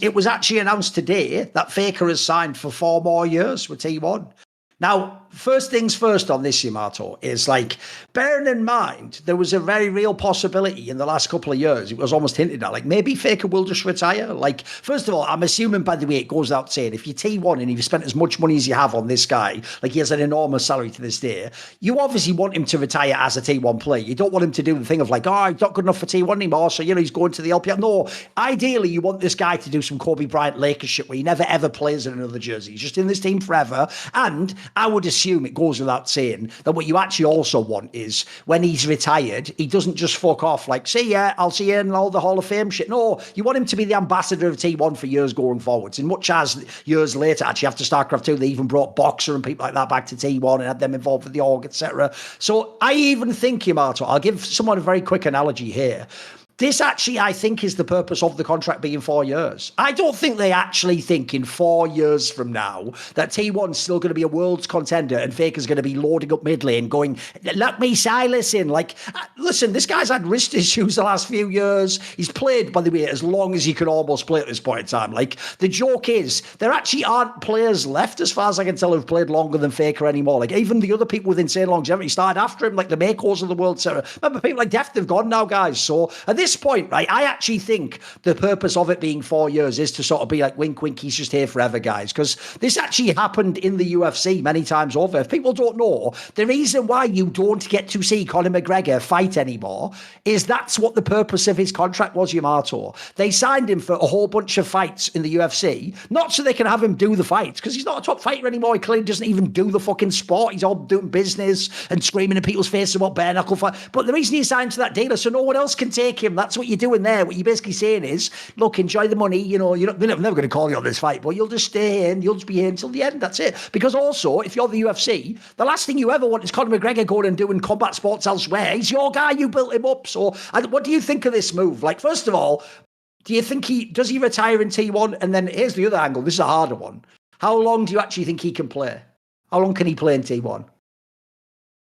it was actually announced today that Faker has signed for 4 more years with T1. Now, first things first on this, Yamato, is like, bearing in mind, there was a very real possibility in the last couple of years, it was almost hinted at, like, maybe Faker will just retire. Like, first of all, I'm assuming, by the way, it goes without saying, if you're T1 and you've spent as much money as you have on this guy, like he has an enormous salary to this day, you obviously want him to retire as a T1 player. You don't want him to do the thing of like, oh, he's not good enough for T1 anymore, so, he's going to the LPL. No, ideally, you want this guy to do some Kobe Bryant Lakers shit where he never, ever plays in another jersey. He's just in this team forever. And I would assume it goes without saying that what you actually also want is when he's retired, he doesn't just fuck off like, see ya, I'll see you in all the Hall of Fame shit. No, you want him to be the ambassador of T1 for years going forwards. And much as years later, actually after StarCraft 2, they even brought Boxer and people like that back to T1 and had them involved with the org, etc. So I even think, Yamato, I'll give someone a very quick analogy here. This actually, I think, is the purpose of the contract being 4 years. I don't think they actually think in 4 years from now that T1's still going to be a world's contender and Faker's going to be loading up mid lane going, let me Silas in. Like, listen, this guy's had wrist issues the last few years. He's played, by the way, as long as he can almost play at this point in time. Like, the joke is, there actually aren't players left, as far as I can tell, who've played longer than Faker anymore. Like, even the other people with insane longevity started after him, like the Makos of the world, etc. Remember, people like Deft have gone now, guys. So, at this point, right, I actually think the purpose of it being 4 years is to sort of be like, wink, wink, he's just here forever, guys. Because this actually happened in the UFC many times over. If people don't know, the reason why you don't get to see Conor McGregor fight anymore is that's what the purpose of his contract was, Yamato. They signed him for a whole bunch of fights in the UFC, not so they can have him do the fights, because he's not a top fighter anymore. He clearly doesn't even do the fucking sport. He's all doing business and screaming in people's faces about bare knuckle fight. But the reason he signed to that deal is so no one else can take him. That's what you're doing there. What you're basically saying is, look, enjoy the money. They're never going to call you on this fight, but you'll just stay here and you'll just be here until the end. That's it. Because also, if you're the UFC, the last thing you ever want is Conor McGregor going and doing combat sports elsewhere. He's your guy. You built him up. So what do you think of this move? Like, first of all, do you think does he retire in T1? And then here's the other angle. This is a harder one. How long do you actually think he can play? How long can he play in T1?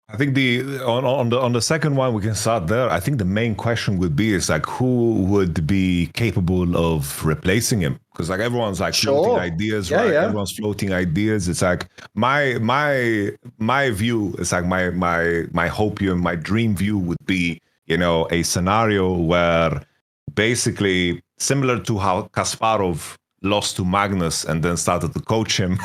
I think on the second one, we can start there. I think the main question would be is like, who would be capable of replacing him? Because like everyone's like floating ideas, right? Yeah. Everyone's floating ideas. It's like my view. It's like my hope and my dream view would be, a scenario where basically similar to how Kasparov lost to Magnus and then started to coach him,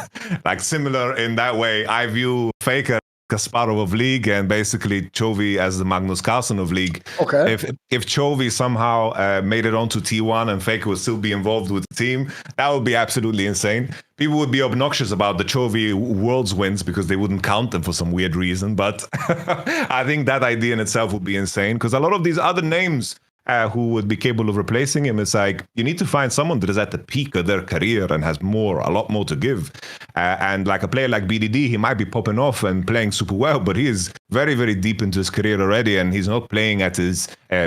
like similar in that way. I view Faker Kasparov of League and basically Chovy as the Magnus Carlsen of League. Okay. If Chovy somehow made it onto T1 and Faker would still be involved with the team, that would be absolutely insane. People would be obnoxious about the Chovy Worlds wins because they wouldn't count them for some weird reason. But I think that idea in itself would be insane because a lot of these other names who would be capable of replacing him, it's like you need to find someone that is at the peak of their career and has a lot more to give. And like a player like BDD, he might be popping off and playing super well, but he is very, very deep into his career already, and he's not playing at his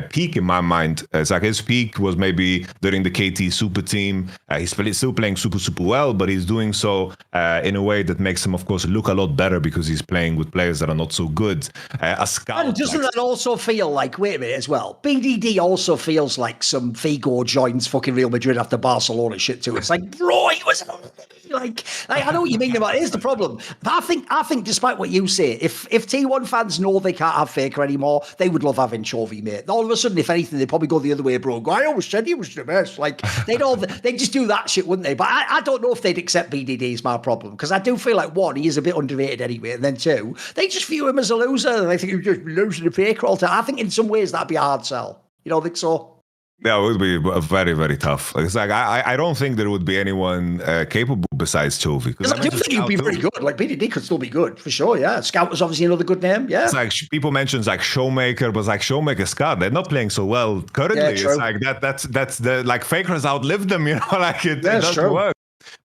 peak in my mind. It's like his peak was maybe during the KT Super Team. He's still playing super, super well, but he's doing so in a way that makes him, of course, look a lot better because he's playing with players that are not so good. A scout. And doesn't that also feel like, wait a minute as well, BDD also feels like some Figo joins fucking Real Madrid after Barcelona shit too. It's like, bro, he was like I know what you mean about it. Here's the problem. I think despite what you say, if T1 fans know they can't have Faker anymore, they would love having Chovy, mate. All of a sudden, if anything, they'd probably go the other way, bro. I always said he was the best. Like they'd just do that shit, wouldn't they? But I don't know if they'd accept BDD is my problem, because I do feel like, one, he is a bit underrated anyway, and then two, they just view him as a loser and they think he's just losing to Faker all the time. I think in some ways that'd be a hard sell. You don't think so? Yeah, it would be very, very tough. It's like I don't think there would be anyone capable besides Chovy. Because I do think he'd be very good. Like BDD could still be good for sure. Yeah, Scout was obviously another good name. Yeah, it's like people mentions like Showmaker, but like Showmaker Scout, they're not playing so well currently. Yeah, it's like that's the like Faker has outlived them. Like it doesn't work.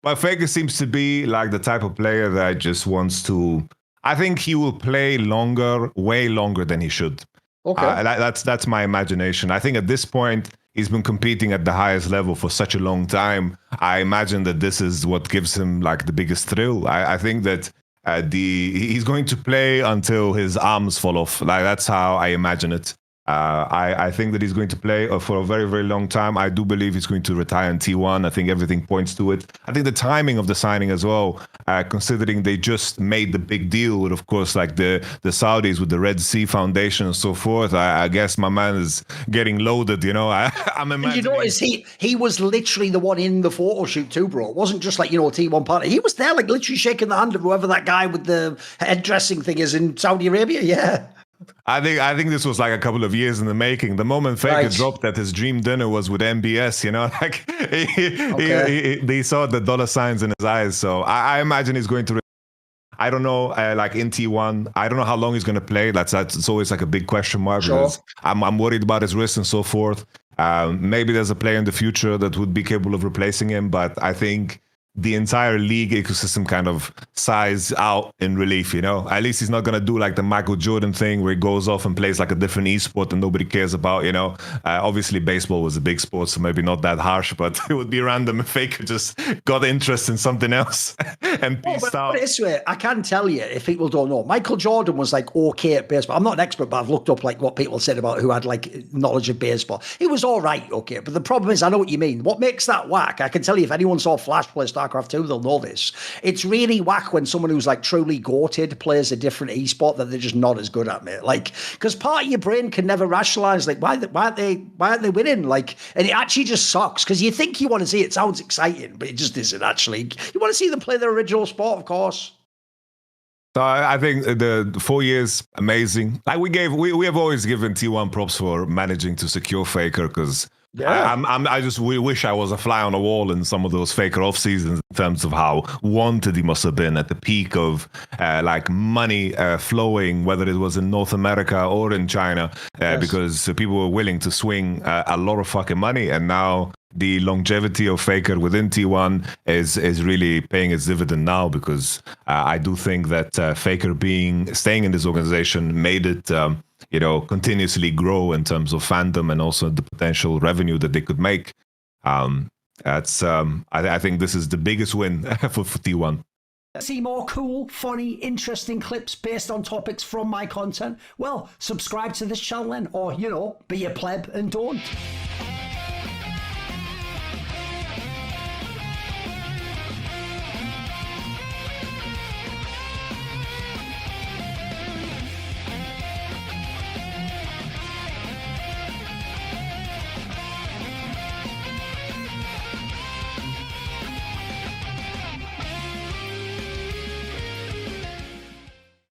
But Faker seems to be like the type of player that just wants to. I think he will play longer, way longer than he should. Okay, that's my imagination. I think at this point, he's been competing at the highest level for such a long time. I imagine that this is what gives him like the biggest thrill. I think that he's going to play until his arms fall off. Like that's how I imagine it. I think that he's going to play for a very, very long time. I do believe he's going to retire in T1. I think everything points to it. I think the timing of the signing as well, considering they just made the big deal with, of course, like the Saudis with the Red Sea Foundation and so forth. I guess my man is getting loaded, you know. I'm imagining. And you notice he was literally the one in the photo shoot too, bro. It wasn't just like, you know, a T1 party. He was there, like, literally shaking the hand of whoever that guy with the head dressing thing is in Saudi Arabia. Yeah. I think this was like a couple of years in the making. The moment Faker dropped that his dream dinner was with MBS, you know, like they saw the dollar signs in his eyes. So I imagine he's going to. I don't know, like in T1, I don't know how long he's going to play. It's always like a big question mark. Because I'm worried about his wrist and so forth. Maybe there's a player in the future that would be capable of replacing him, but I think the entire league ecosystem kind of sighs out in relief, you know? At least he's not going to do like the Michael Jordan thing where he goes off and plays like a different esport that nobody cares about, you know? Obviously, baseball was a big sport, so maybe not that harsh, but it would be random if Faker just got interest in something else and peaced out. But this way, I can tell you, if people don't know, Michael Jordan was like okay at baseball. I'm not an expert, but I've looked up like what people said about who had like knowledge of baseball. He was all right, okay, but the problem is, I know what you mean. What makes that whack, I can tell you, if anyone saw Flash play StarCraft 2, they'll know this. It's really whack when someone who's like truly goated plays a different esport that they're just not as good at, mate. Like, because part of your brain can never rationalize, like, why aren't they winning? Like, and it actually just sucks because you think you want to see it. Sounds exciting, but it just isn't actually. You want to see them play their original sport, of course. So I think the 4 years, amazing. Like we have always given T1 props for managing to secure Faker because I just wish I was a fly on the wall in some of those Faker off seasons in terms of how wanted he must have been at the peak of like money flowing, whether it was in North America or in China, because people were willing to swing a lot of fucking money, and now the longevity of Faker within T1 is really paying its dividend now, because I do think that Faker staying in this organization made it continuously grow in terms of fandom and also the potential revenue that they could make. I think this is the biggest win for T1. See more cool, funny, interesting clips based on topics from my content? Well, subscribe to this channel then, or, be a pleb and don't.